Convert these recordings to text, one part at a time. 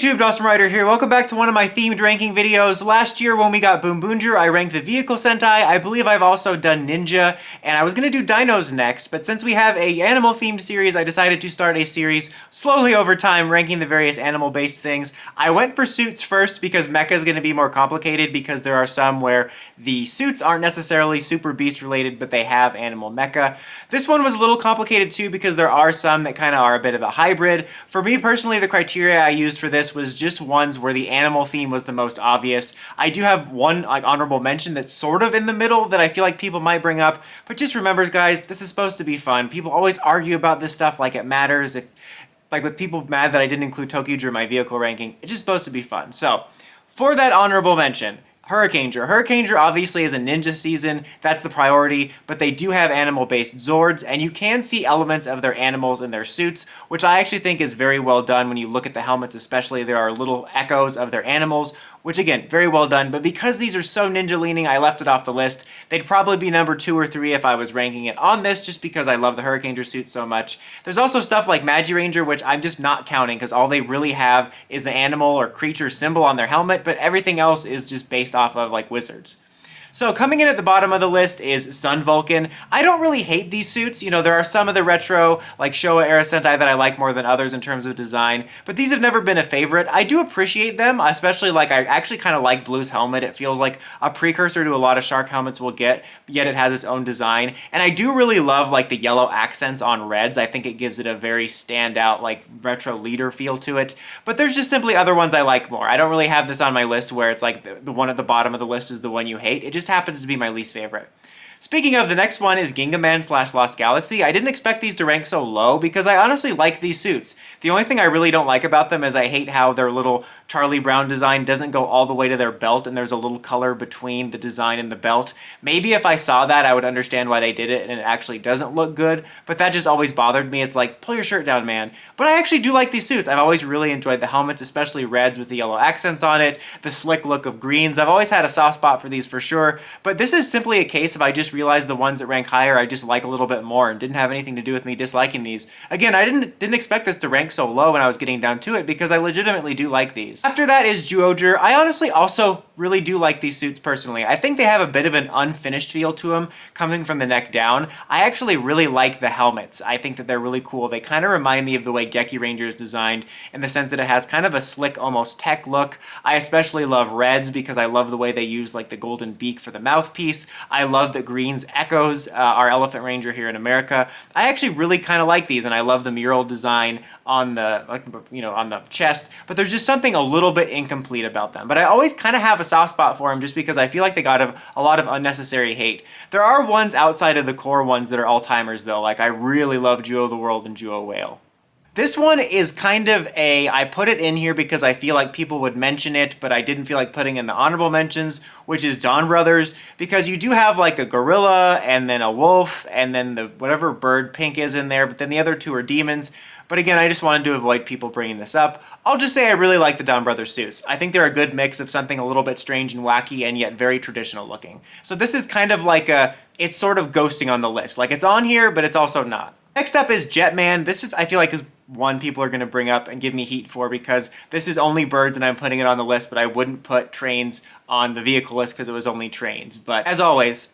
YouTube, Dawson Rider here. Welcome back to one of my themed ranking videos. Last year when we got Boom-Bonger, I ranked the vehicle Sentai. I believe I've also done Ninja, and I was going to do Dinos next, but since we have a animal-themed series, I decided to start a series slowly over time ranking the various animal-based things. I went for suits first because mecha is going to be more complicated because there are some where the suits aren't necessarily super beast related, but they have animal mecha. This one was a little complicated too because there are some that kind of are a bit of a hybrid. For me personally, the criteria I used for this was just ones where the animal theme was the most obvious. I do have one honorable mention that's sort of in the middle that I feel like people might bring up, but just remember guys, this is supposed to be fun. People always argue about this stuff like it matters. Like with people mad that I didn't include Gozyuger in my vehicle ranking, it's just supposed to be fun. So, for that honorable mention, Kyuranger. Kyuranger obviously is a ninja season, that's the priority, but they do have animal-based Zords, and you can see elements of their animals in their suits, which I actually think is very well done when you look at the helmets especially. There are little echoes of their animals, which again, very well done, but because these are so ninja-leaning, I left it off the list. They'd probably be number 2 or 3 if I was ranking it on this, just because I love the Kyuranger suit so much. There's also stuff like Magyranger, which I'm just not counting, because all they really have is the animal or creature symbol on their helmet, but everything else is just based off of like wizards. So coming in at the bottom of the list is Sun Vulcan. I don't really hate these suits. You know, there are some of the retro, like Showa era Sentai that I like more than others in terms of design, but these have never been a favorite. I do appreciate them, especially like I actually kind of like Blue's helmet. It feels like a precursor to a lot of shark helmets we'll get, yet it has its own design. And I do really love like the yellow accents on reds. I think it gives it a very standout like retro leader feel to it, but there's just simply other ones I like more. I don't really have this on my list where it's like the one at the bottom of the list is the one you hate. It just happens to be my least favorite. Speaking of, the next one is Gingaman / Lost Galaxy. I didn't expect these to rank so low because I honestly like these suits. The only thing I really don't like about them is I hate how their little Charlie Brown design doesn't go all the way to their belt and there's a little color between the design and the belt. Maybe if I saw that I would understand why they did it and it actually doesn't look good, but that just always bothered me. It's like, pull your shirt down, man. But I actually do like these suits. I've always really enjoyed the helmets, especially reds with the yellow accents on it, the slick look of greens. I've always had a soft spot for these for sure, but this is simply a case of I just realized the ones that rank higher I just like a little bit more and didn't have anything to do with me disliking these. Again, I didn't expect this to rank so low when I was getting down to it because I legitimately do like these. After that is Zyuohger. I honestly also really do like these suits personally. I think they have a bit of an unfinished feel to them coming from the neck down. I actually really like the helmets. I think that they're really cool. They kind of remind me of the way Gekiranger is designed in the sense that it has kind of a slick, almost tech look. I especially love reds because I love the way they use like the golden beak for the mouthpiece. I love that greens echoes our Elephant Ranger here in America. I actually really kind of like these, and I love the mural design on the on the chest, but there's just something a little bit incomplete about them. But I always kind of have a soft spot for them just because I feel like they got a lot of unnecessary hate. There are ones outside of the core ones that are all-timers though, like I really love Duo the World and Duo Whale. This one is kind of I put it in here because I feel like people would mention it, but I didn't feel like putting in the honorable mentions, which is Donbrothers, because you do have like a gorilla and then a wolf and then the whatever bird pink is in there, but then the other two are demons. But again, I just wanted to avoid people bringing this up. I'll just say I really like the Donbrothers suits. I think they're a good mix of something a little bit strange and wacky and yet very traditional looking. So this is kind of like it's sort of ghosting on the list. Like it's on here, but it's also not. Next up is Jetman. This is, I feel like, is one people are going to bring up and give me heat for because this is only birds and I'm putting it on the list, but I wouldn't put trains on the vehicle list because it was only trains. But as always,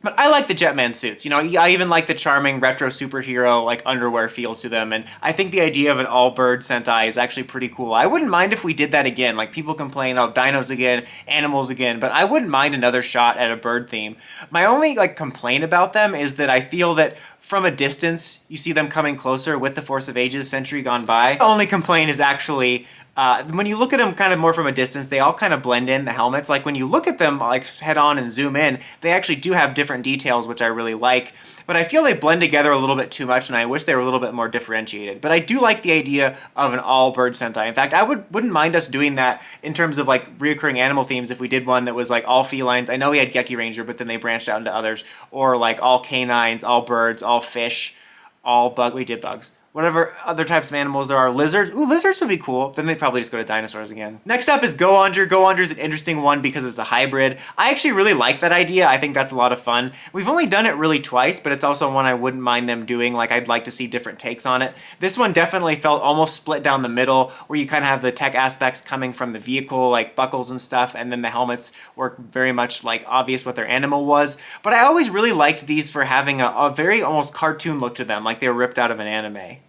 but I like the Jetman suits. You know, I even like the charming retro superhero like underwear feel to them, and I think the idea of an all-bird Sentai is actually pretty cool. I wouldn't mind if we did that again. Like people complain, oh, dinos again, animals again, but I wouldn't mind another shot at a bird theme. My only like complaint about them is that I feel that from a distance, you see them coming closer with the Force of Ages century gone by. The only complaint is actually when you look at them kind of more from a distance, they all kind of blend in, the helmets. Like when you look at them like head on and zoom in, they actually do have different details, which I really like. But I feel they blend together a little bit too much, and I wish they were a little bit more differentiated. But I do like the idea of an all-bird Sentai. In fact, I wouldn't mind us doing that in terms of like reoccurring animal themes if we did one that was like all felines. I know we had Gekiranger, but then they branched out into others. Or like all canines, all birds, all fish, all bug. We did bugs. whatever other types of animals there are. Lizards. Ooh, lizards would be cool. Then they'd probably just go to dinosaurs again. Next up is Go-onger. Go-onger is an interesting one because it's a hybrid. I actually really like that idea. I think that's a lot of fun. We've only done it really twice, but it's also one I wouldn't mind them doing. Like, I'd like to see different takes on it. This one definitely felt almost split down the middle, where you kind of have the tech aspects coming from the vehicle, like buckles and stuff, and then the helmets were very much like obvious what their animal was. But I always really liked these for having a very almost cartoon look to them, like they were ripped out of an anime.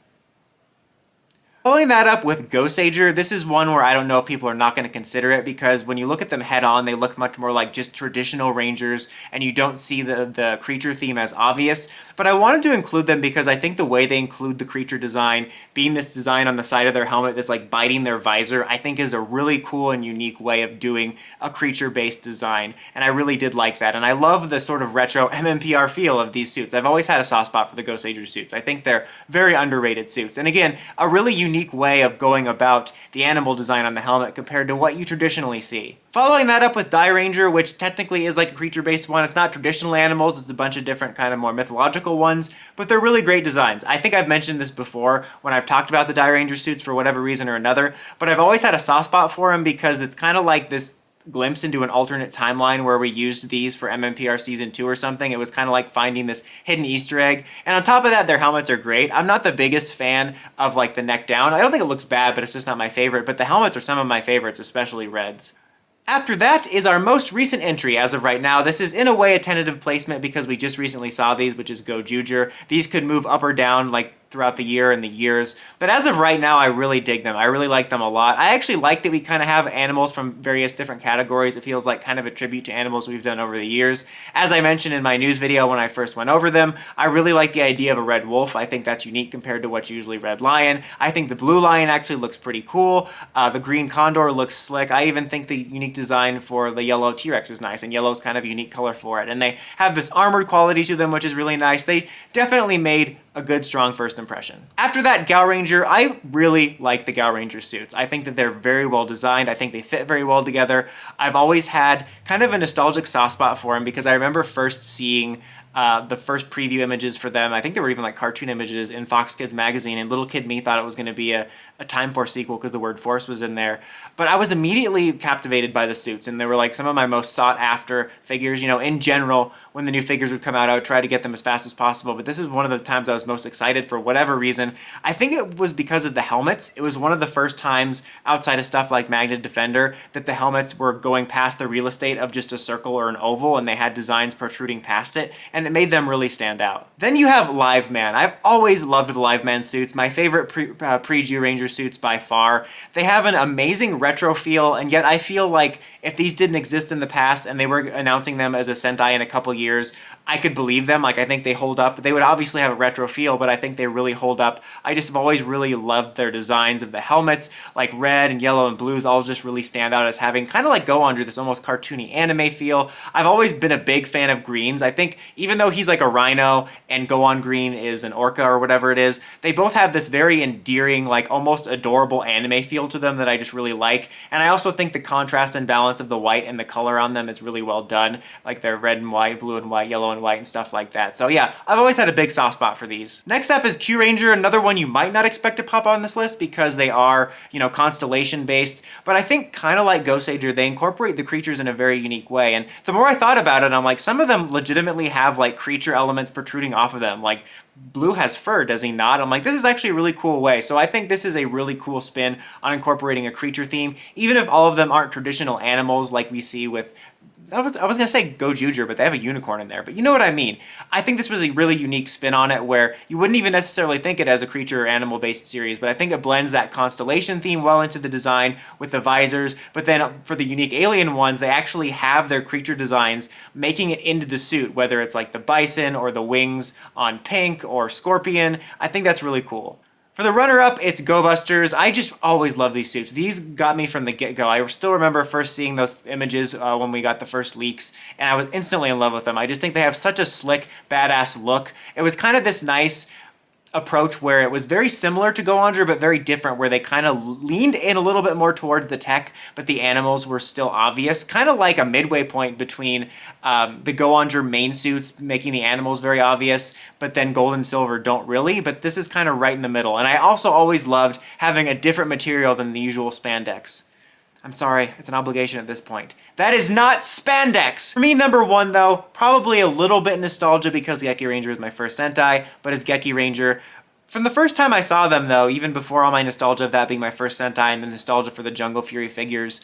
Following that up with Goseiger, this is one where I don't know if people are not going to consider it, because when you look at them head on, they look much more like just traditional rangers, and you don't see the creature theme as obvious. But I wanted to include them because I think the way they include the creature design, being this design on the side of their helmet that's like biting their visor, I think is a really cool and unique way of doing a creature-based design. And I really did like that. And I love the sort of retro mmpr feel of these suits. I've always had a soft spot for the Goseiger suits. I think they're very underrated suits. And again, a really unique way of going about the animal design on the helmet compared to what you traditionally see. Following that up with Dairanger, which technically is like a creature-based one. It's not traditional animals, it's a bunch of different kind of more mythological ones, but they're really great designs. I think I've mentioned this before when I've talked about the Dairanger suits for whatever reason or another, but I've always had a soft spot for them because it's kind of like this glimpse into an alternate timeline where we used these for MMPR Season 2 or something. It was kind of like finding this hidden Easter egg. And on top of that, their helmets are great. I'm not the biggest fan of like the neck down. I don't think it looks bad, but it's just not my favorite. But the helmets are some of my favorites, especially reds. After that is our most recent entry as of right now. This is in a way a tentative placement because we just recently saw these, which is Gozyuger. These could move up or down like throughout the year and the years. But as of right now, I really dig them. I really like them a lot. I actually like that we kind of have animals from various different categories. It feels like kind of a tribute to animals we've done over the years. As I mentioned in my news video when I first went over them, I really like the idea of a red wolf. I think that's unique compared to what's usually red lion. I think the blue lion actually looks pretty cool. The green condor looks slick. I even think the unique design for the yellow T-Rex is nice, and yellow is kind of a unique color for it. And they have this armored quality to them, which is really nice. They definitely made a good, strong first impression. After that, Gaoranger, I really like the Gaoranger suits. I think that they're very well designed. I think they fit very well together. I've always had kind of a nostalgic soft spot for them because I remember first seeing the first preview images for them. I think they were even like cartoon images in Fox Kids magazine, and little kid me thought it was going to be a Time Force sequel because the word Force was in there. But I was immediately captivated by the suits, and they were like some of my most sought after figures. You know, in general, when the new figures would come out, I would try to get them as fast as possible, but this is one of the times I was most excited for whatever reason. I think it was because of the helmets. It was one of the first times outside of stuff like Magnet Defender that the helmets were going past the real estate of just a circle or an oval, and they had designs protruding past it, and it made them really stand out. Then you have Liveman. I've always loved the Liveman suits. My favorite pre-Zyuohger suits by far. They have an amazing retro feel, and yet I feel like if these didn't exist in the past and they were announcing them as a Sentai in a couple years, I could believe them. Like, I think they hold up. They would obviously have a retro feel, but I think they really hold up. I just have always really loved their designs of the helmets, like red and yellow and blues all just really stand out as having kind of like Go-onger, this almost cartoony anime feel. I've always been a big fan of greens. I think even though he's like a rhino and Go-on Green is an orca or whatever it is, they both have this very endearing, like almost adorable anime feel to them that I just really like. And I also think the contrast and balance of the white and the color on them is really well done. Like they're red and white, blue and white, yellow and white, and stuff like that. So yeah, I've always had a big soft spot for these. Next up is Kyuranger, another one you might not expect to pop on this list because they are, you know, constellation based. But I think kind of like Goseiger, they incorporate the creatures in a very unique way. And the more I thought about it, I'm like, some of them legitimately have like creature elements protruding off of them. Like Blue has fur, does he not? I'm like, this is actually a really cool way. So I think this is a really cool spin on incorporating a creature theme, even if all of them aren't traditional animals like we see with, I was going to say Gozyuger, but they have a unicorn in there. But you know what I mean. I think this was a really unique spin on it where you wouldn't even necessarily think it as a creature or animal-based series, but I think it blends that constellation theme well into the design with the visors. But then for the unique alien ones, they actually have their creature designs making it into the suit, whether it's like the bison or the wings on Pink or Scorpion. I think that's really cool. For the runner-up, it's Go-busters. I just always love these suits. These got me from the get-go. I still remember first seeing those images when we got the first leaks, and I was instantly in love with them. I just think they have such a slick, badass look. It was kind of this nice, approach where it was very similar to Go-onger, but very different, where they kind of leaned in a little bit more towards the tech, but the animals were still obvious. Kind of like a midway point between the Go-onger main suits, making the animals very obvious, but then gold and silver don't really, but this is kind of right in the middle. And I also always loved having a different material than the usual spandex. I'm sorry, it's an obligation at this point. That is not spandex! For me, number one though, probably a little bit nostalgia because Gekiranger is my first Sentai, but as Gekiranger, from the first time I saw them though, even before all my nostalgia of that being my first Sentai and the nostalgia for the Jungle Fury figures,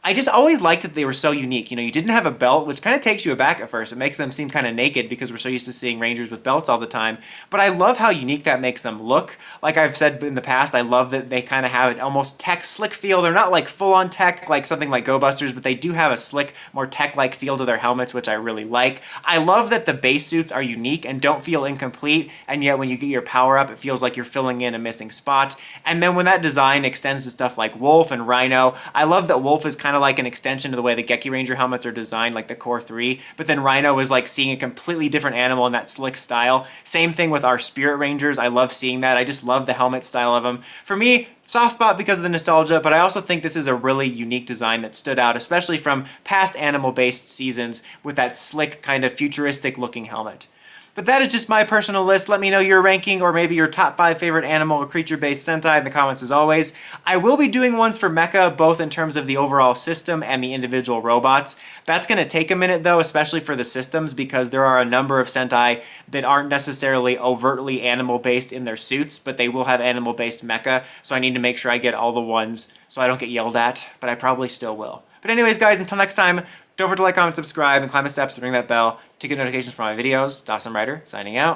I just always liked that they were so unique. You know, you didn't have a belt, which kind of takes you aback at first. It makes them seem kind of naked because we're so used to seeing Rangers with belts all the time. But I love how unique that makes them look. Like I've said in the past, I love that they kind of have an almost tech slick feel. They're not like full-on tech like something like Go-busters, but they do have a slick, more tech-like feel to their helmets, which I really like. I love that the base suits are unique and don't feel incomplete, and yet when you get your power up, it feels like you're filling in a missing spot. And then when that design extends to stuff like Wolf and Rhino, I love that Wolf is kind of like an extension to the way the Gekiranger helmets are designed, like the Core 3, but then Rhino is like seeing a completely different animal in that slick style. Same thing with our Spirit Rangers. I love seeing that. I just love the helmet style of them. For me, soft spot because of the nostalgia, but I also think this is a really unique design that stood out, especially from past animal-based seasons with that slick, kind of futuristic looking helmet. But that is just my personal list. Let me know your ranking or maybe your top 5 favorite animal or creature-based Sentai in the comments as always. I will be doing ones for Mecha, both in terms of the overall system and the individual robots. That's going to take a minute though, especially for the systems, because there are a number of Sentai that aren't necessarily overtly animal-based in their suits, but they will have animal-based Mecha, so I need to make sure I get all the ones so I don't get yelled at, but I probably still will. But anyways, guys, until next time, don't forget to like, comment, subscribe, and climb the steps and ring that bell to get notifications for my videos. Dawson Ryder, signing out.